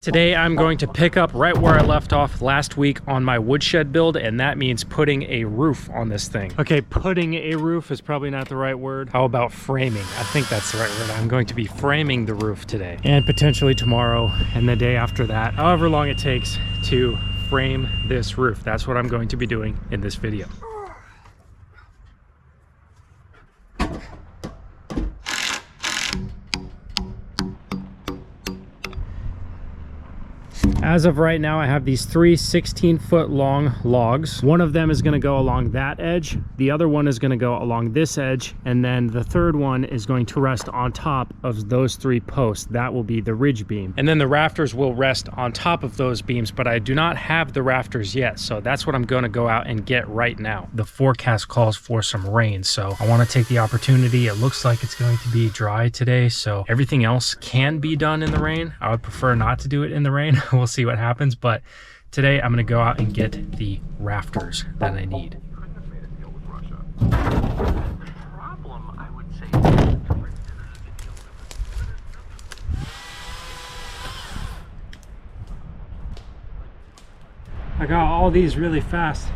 Today I'm going to pick up right where I left off last week on my woodshed build, and that means putting a roof on this thing. Okay, putting a roof is probably not the right word. How about framing? I think that's the right word. I'm going to be framing the roof today, and potentially tomorrow and the day after that, however long it takes to frame this roof. That's what I'm going to be doing in this video. As of right now, I have these three 16-foot long logs. One of them is going to go along that edge. The other one is going to go along this edge. And then the third one is going to rest on top of those three posts. That will be the ridge beam. And then the rafters will rest on top of those beams, but I do not have the rafters yet. So that's what I'm going to go out and get right now. The forecast calls for some rain, so I want to take the opportunity. It looks like it's going to be dry today, so everything else can be done in the rain. I would prefer not to do it in the rain. We'll see what happens, but today I'm going to go out and get the rafters that I need. I got all these really fast.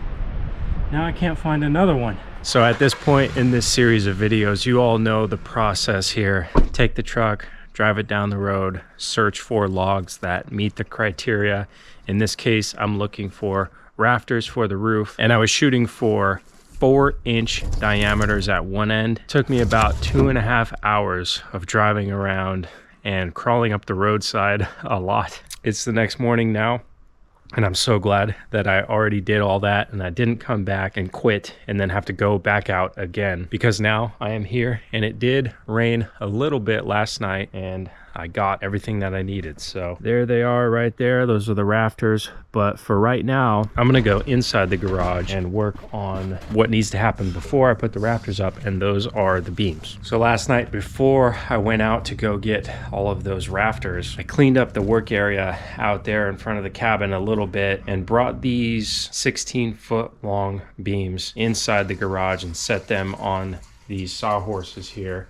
Now I can't find another one. So at this point in this series of videos, you all know the process here. Take the truck, drive it down the road, search for logs that meet the criteria. In this case, I'm looking for rafters for the roof, and I was shooting for 4-inch diameters at one end. It took me about 2.5 hours of driving around and crawling up the roadside a lot. It's the next morning now, and I'm so glad that I already did all that and I didn't come back and quit and then have to go back out again, because now I am here. And it did rain a little bit last night and I got everything that I needed. So there they are right there. Those are the rafters. But for right now, I'm gonna go inside the garage and work on what needs to happen before I put the rafters up, and those are the beams. So last night, before I went out to go get all of those rafters, I cleaned up the work area out there in front of the cabin a little bit and brought these 16-foot long beams inside the garage and set them on these sawhorses here.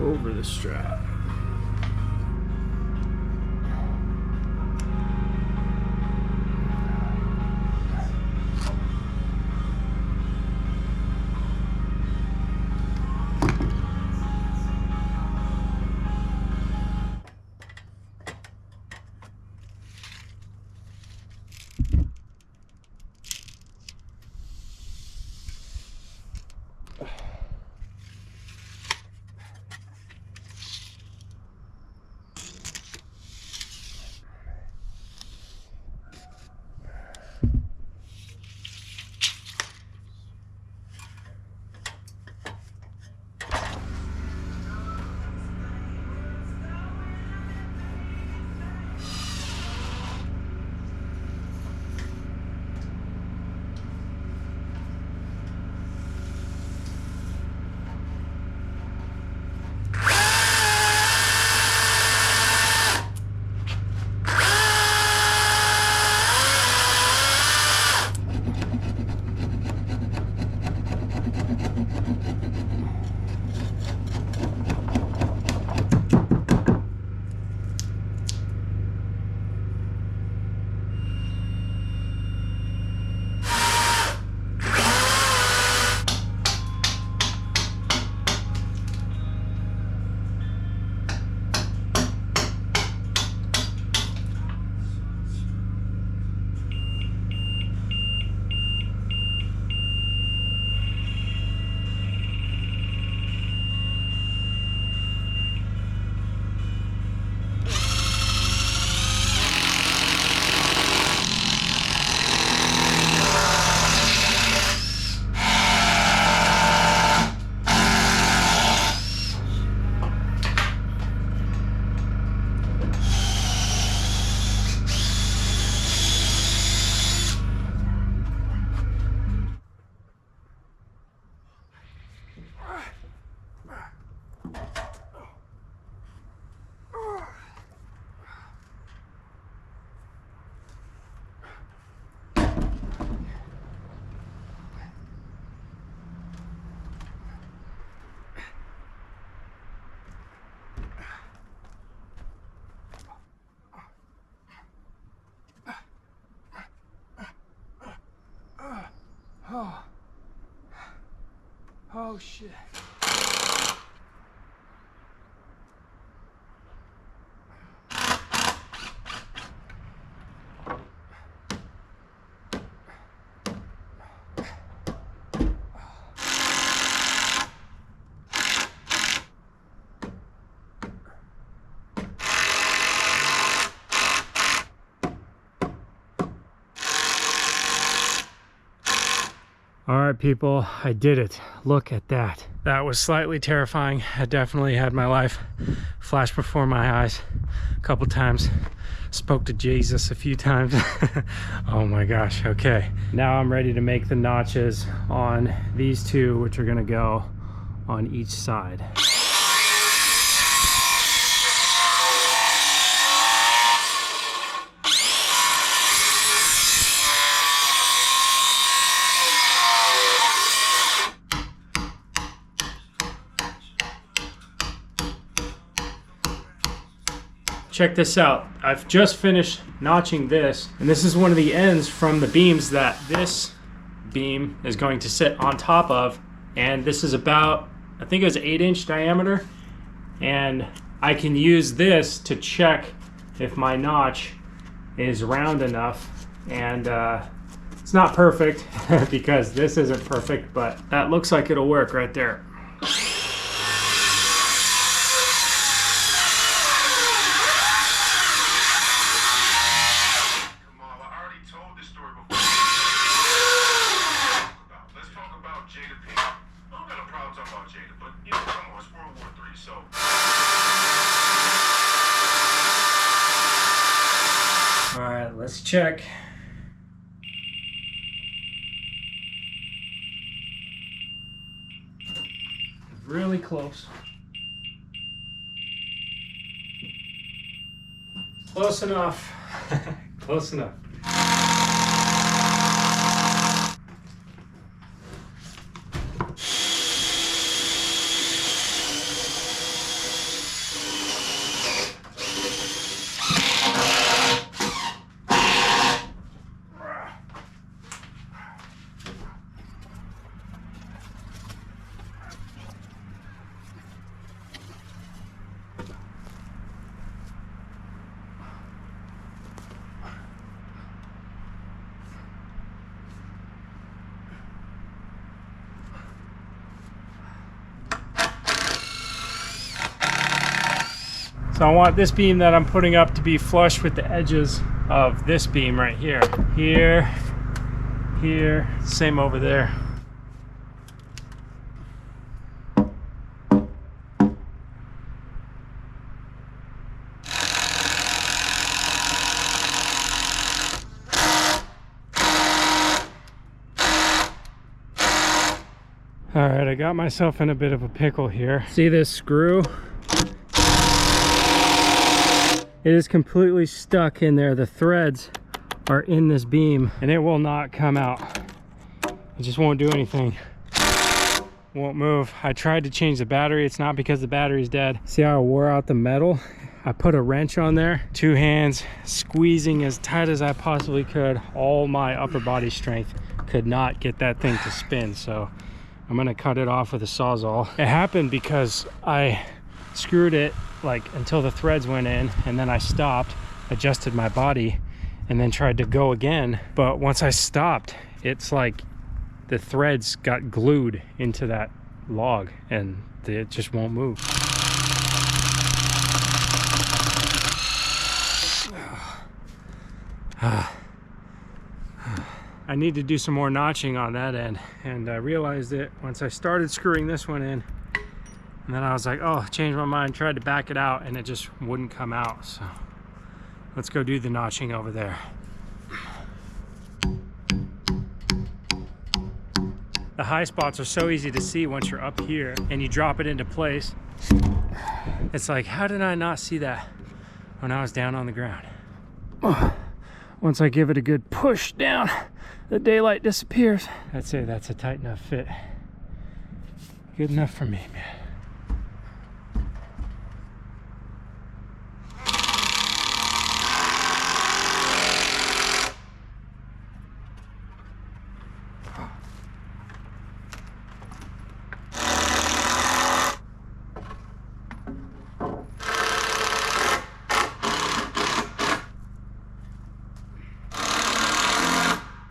Over the strap. Oh shit. All right, people, I did it. Look at that. That was slightly terrifying. I definitely had my life flash before my eyes a couple times. Spoke to Jesus a few times. Oh my gosh, okay. Now I'm ready to make the notches on these two, which are gonna go on each side. Check this out. I've just finished notching this, and this is one of the ends from the beams that this beam is going to sit on top of. And this is about, I think it was 8-inch diameter. And I can use this to check if my notch is round enough. And it's not perfect because this isn't perfect, but that looks like it'll work right there. All right, let's check. Really close. Close enough. Close enough. So I want this beam that I'm putting up to be flush with the edges of this beam right here. Here, here, same over there. All right, I got myself in a bit of a pickle here. See this screw? It is completely stuck in there. The threads are in this beam and it will not come out. It just won't do anything. Won't move. I tried to change the battery. It's not because the battery's dead. See how I wore out the metal? I put a wrench on there, 2 hands, squeezing as tight as I possibly could. All my upper body strength could not get that thing to spin. So I'm gonna cut it off with a Sawzall. It happened because I screwed it like until the threads went in, and then I stopped, adjusted my body, and then tried to go again. But once I stopped, it's like the threads got glued into that log and it just won't move. I need to do some more notching on that end, and I realized it once I started screwing this one in. And then I was like, oh, changed my mind, tried to back it out, and it just wouldn't come out. So let's go do the notching over there. The high spots are so easy to see once you're up here and you drop it into place. It's like, how did I not see that when I was down on the ground? Once I give it a good push down, the daylight disappears. I'd say that's a tight enough fit. Good enough for me, man.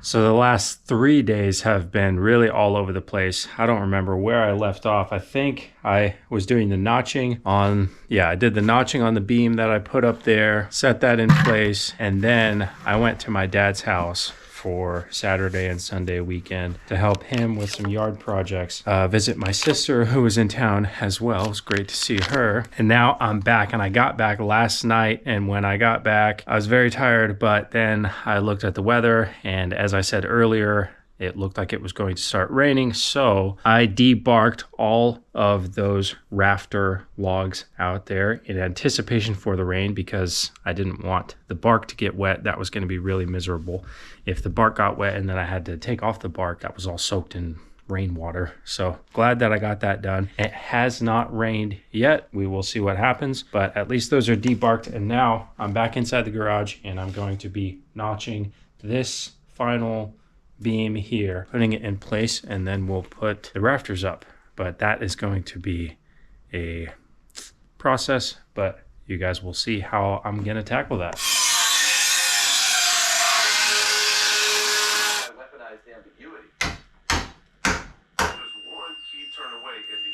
So the last 3 days have been really all over the place. I don't remember where I left off. I think I was doing the notching on, I did the notching on the beam that I put up there, set that in place, and then I went to my dad's house for Saturday and Sunday weekend to help him with some yard projects. Visit my sister who was in town as well. It was great to see her. And now I'm back, and I got back last night, and when I got back I was very tired, but then I looked at the weather, and as I said earlier, it looked like it was going to start raining, so I debarked all of those rafter logs out there in anticipation for the rain, because I didn't want the bark to get wet. That was going to be really miserable if the bark got wet and then I had to take off the bark that was all soaked in rainwater. So glad that I got that done. It has not rained yet. We will see what happens, but at least those are debarked, and now I'm back inside the garage and I'm going to be notching this final beam here, putting it in place, and then we'll put the rafters up. But that is going to be a process, but you guys will see how I'm gonna tackle that. Weaponized ambiguity. There's one key turn away in the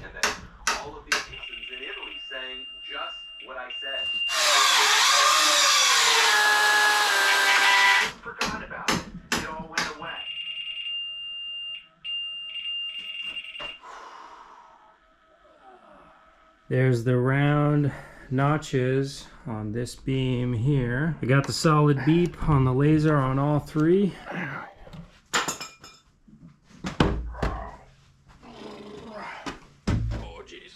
and then all of these citizens in Italy saying just what I said. Forgot about it. It all went away. There's the round notches on this beam here. I got the solid beep on the laser on all three. Oh geez.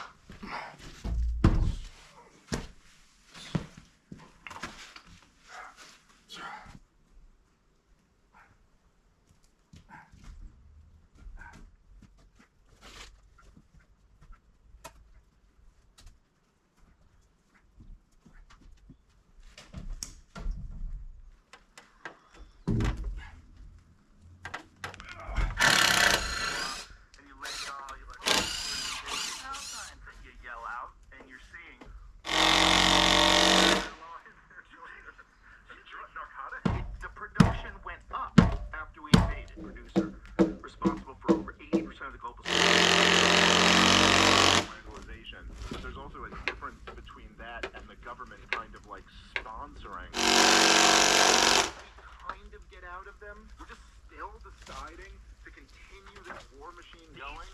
We're just still deciding to continue this war machine going.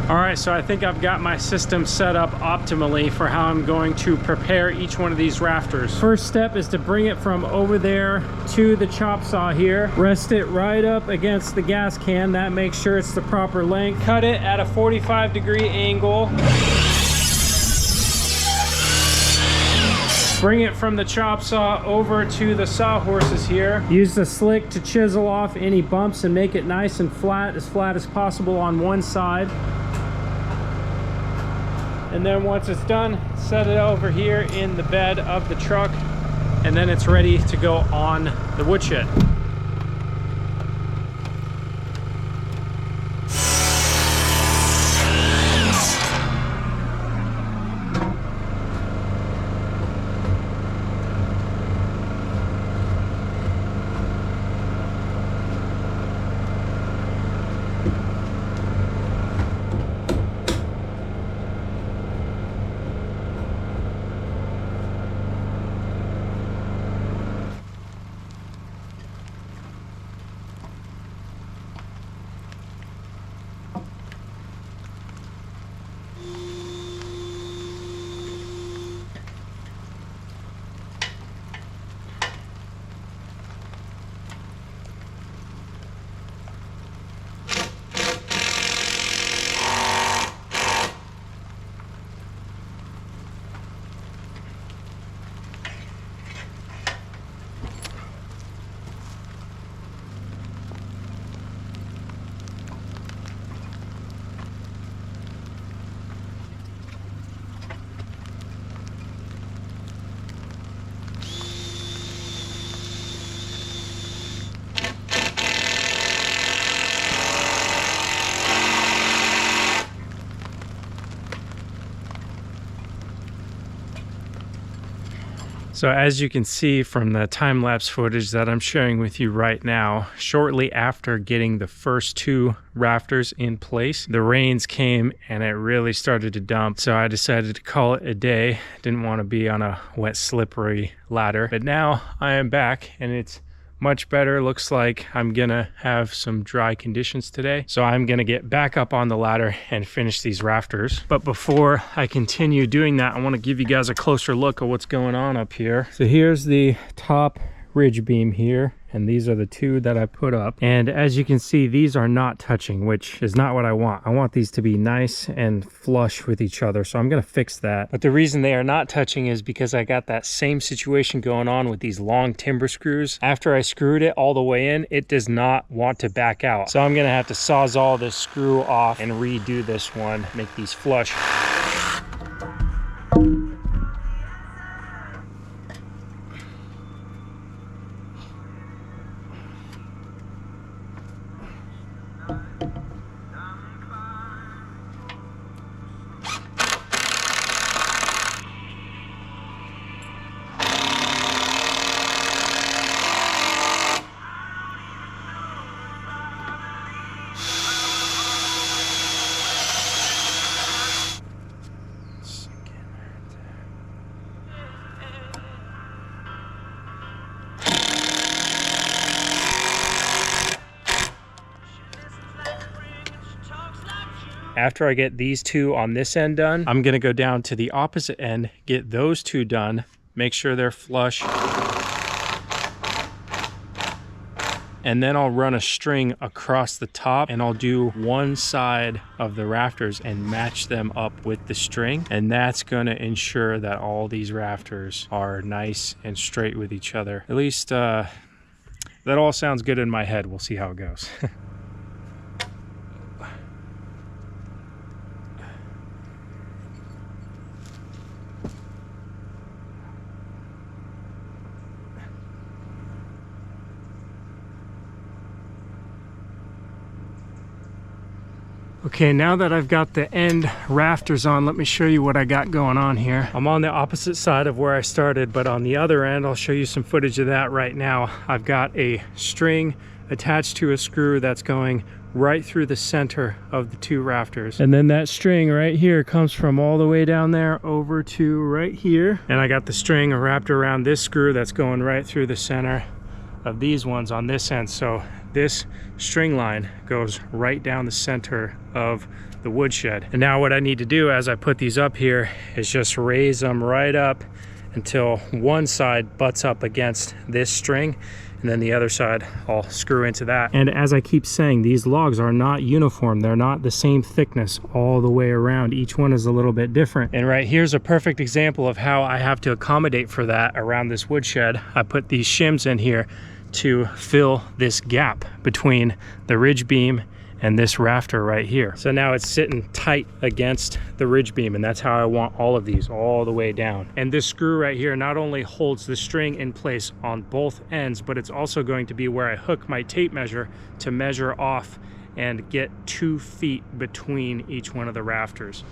Alright, so I think I've got my system set up optimally for how I'm going to prepare each one of these rafters. First step is to bring it from over there to the chop saw here. Rest it right up against the gas can. That makes sure it's the proper length. Cut it at a 45-degree angle. Bring it from the chop saw over to the sawhorses here. Use the slick to chisel off any bumps and make it nice and flat as possible on one side. And then once it's done, set it over here in the bed of the truck, and then it's ready to go on the woodshed. So as you can see from the time-lapse footage that I'm sharing with you right now, shortly after getting the first 2 rafters in place, the rains came and it really started to dump. So I decided to call it a day. Didn't want to be on a wet, slippery ladder. But now I am back and it's much better. Looks like I'm gonna have some dry conditions today. So I'm gonna get back up on the ladder and finish these rafters. But before I continue doing that, I wanna give you guys a closer look at what's going on up here. So here's the top ridge beam here, and these are the 2 that I put up. And as you can see, these are not touching, which is not what I want. I want these to be nice and flush with each other, so I'm gonna fix that. But the reason they are not touching is because I got that same situation going on with these long timber screws. After I screwed it all the way in, it does not want to back out. So I'm gonna have to sawzall this screw off and redo this one, make these flush. After I get these 2 on this end done, I'm gonna go down to the opposite end, get those 2 done, make sure they're flush. And then I'll run a string across the top and I'll do one side of the rafters and match them up with the string. And that's gonna ensure that all these rafters are nice and straight with each other. At least that all sounds good in my head. We'll see how it goes. Okay, now that I've got the end rafters on, let me show you what I got going on here. I'm on the opposite side of where I started, but on the other end, I'll show you some footage of that right now. I've got a string attached to a screw that's going right through the center of the 2 rafters. And then that string right here comes from all the way down there over to right here. And I got the string wrapped around this screw that's going right through the center of these ones on this end. So this string line goes right down the center of the woodshed. And now what I need to do as I put these up here is just raise them right up until one side butts up against this string, and then the other side I'll screw into that. And as I keep saying, these logs are not uniform. They're not the same thickness all the way around. Each one is a little bit different. And right here's a perfect example of how I have to accommodate for that around this woodshed. I put these shims in here to fill this gap between the ridge beam and this rafter right here. So now it's sitting tight against the ridge beam, and that's how I want all of these all the way down. And this screw right here not only holds the string in place on both ends, but it's also going to be where I hook my tape measure to measure off and get 2 feet between each one of the rafters.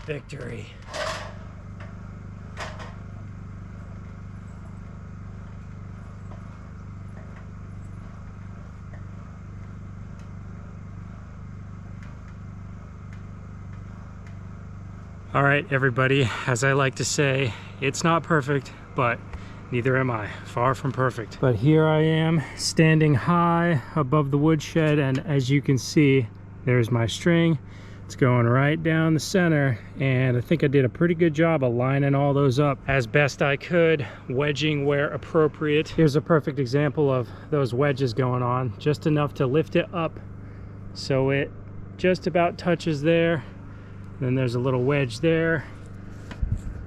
Victory. All right, everybody, as I like to say, it's not perfect, but neither am I. Far from perfect. But here I am, standing high above the woodshed, and as you can see, there's my string. It's going right down the center, and I think I did a pretty good job of lining all those up as best I could, wedging where appropriate. Here's a perfect example of those wedges going on, just enough to lift it up so it just about touches there. Then there's a little wedge there.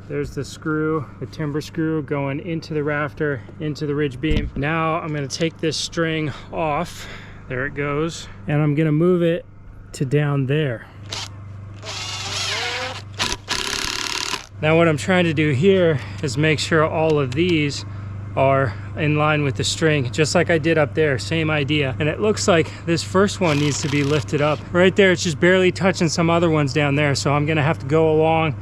There's the screw, the timber screw going into the rafter, into the ridge beam. Now I'm gonna take this string off. There it goes. And I'm gonna move it to down there. Now what I'm trying to do here is make sure all of these are in line with the string, just like I did up there, same idea. And it looks like this first one needs to be lifted up. Right there, it's just barely touching some other ones down there, so I'm gonna have to go along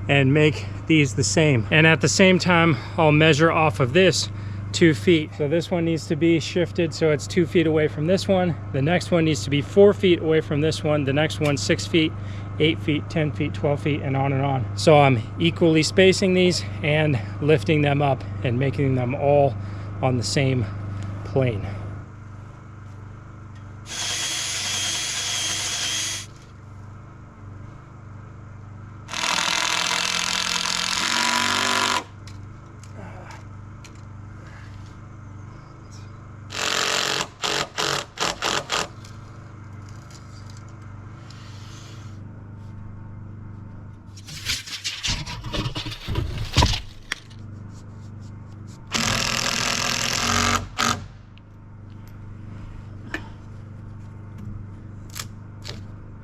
and make these the same. And at the same time, I'll measure off of this 2 feet. So this one needs to be shifted so it's 2 feet away from this one. The next one needs to be 4 feet away from this one. The next one 6 feet, 8 feet, 10 feet, 12 feet, and on and on. So I'm equally spacing these and lifting them up and making them all on the same plane.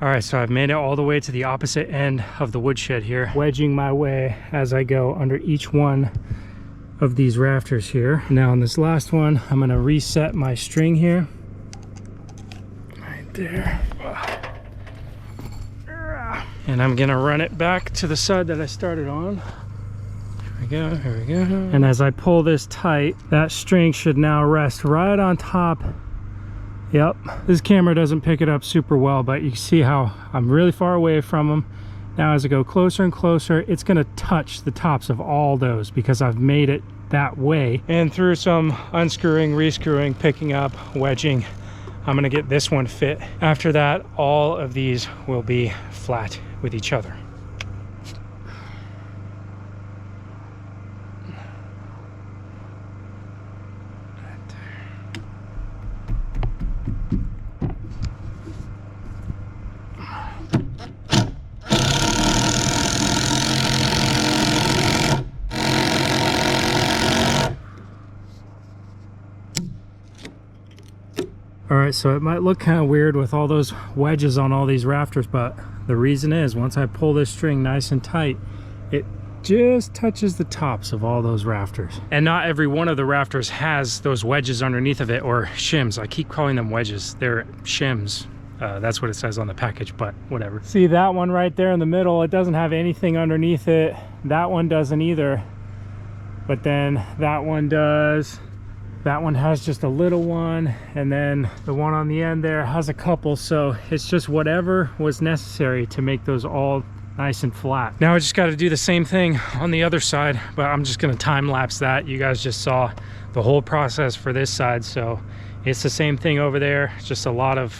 All right, so I've made it all the way to the opposite end of the woodshed here, wedging my way as I go under each one of these rafters here. Now on this last one, I'm gonna reset my string here. Right there. And I'm gonna run it back to the side that I started on. Here we go, here we go. And as I pull this tight, that string should now rest right on top. Yep, this camera doesn't pick it up super well, but you can see how I'm really far away from them. Now as I go closer and closer, it's gonna touch the tops of all those because I've made it that way. And through some unscrewing, rescrewing, picking up, wedging, I'm gonna get this one fit. After that, all of these will be flat with each other. All right, so it might look kind of weird with all those wedges on all these rafters, but the reason is once I pull this string nice and tight, it just touches the tops of all those rafters. And not every one of the rafters has those wedges underneath of it, or shims. I keep calling them wedges. They're shims. That's what it says on the package, but whatever. See that one right there in the middle? It doesn't have anything underneath it. That one doesn't either. But then that one does. That one has just a little one, and then the one on the end there has a couple, so it's just whatever was necessary to make those all nice and flat. Now I just got to do the same thing on the other side, but I'm just going to time lapse that. You guys just saw the whole process for this side, so it's the same thing over there. It's just a lot of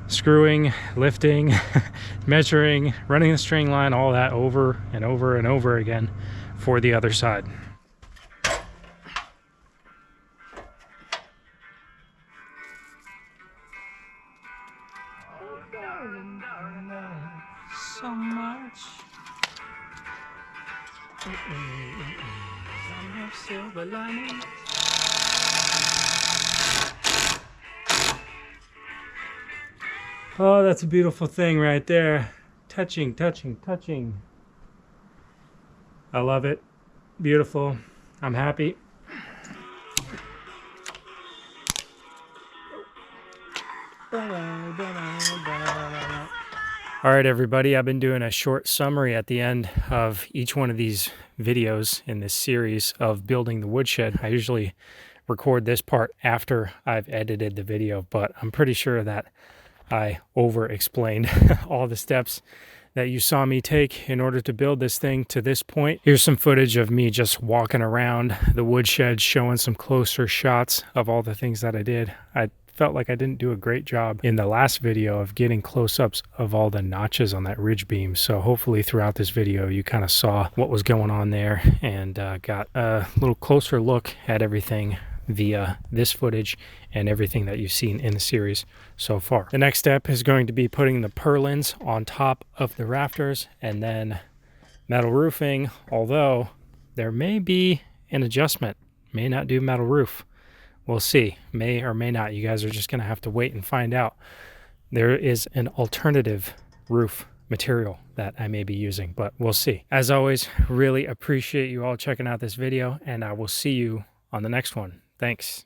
screwing, lifting, measuring, running the string line, all that over and over and over again for the other side. So much. Some have silver linings. Oh, that's a beautiful thing right there. Touching, touching, touching. I love it. Beautiful. I'm happy. All right, everybody, I've been doing a short summary at the end of each one of these videos in this series of building the woodshed. I usually record this part after I've edited the video, but I'm pretty sure that I over-explained all the steps that you saw me take in order to build this thing to this point. Here's some footage of me just walking around the woodshed, showing some closer shots of all the things that I did. I felt like I didn't do a great job in the last video of getting close-ups of all the notches on that ridge beam. So hopefully throughout this video you kind of saw what was going on there and got a little closer look at everything via this footage and everything that you've seen in the series so far. The next step is going to be putting the purlins on top of the rafters and then metal roofing, although there may be an adjustment. May not do metal roof. We'll see. May or may not. You guys are just going to have to wait and find out. There is an alternative roof material that I may be using, but we'll see. As always, really appreciate you all checking out this video, and I will see you on the next one. Thanks.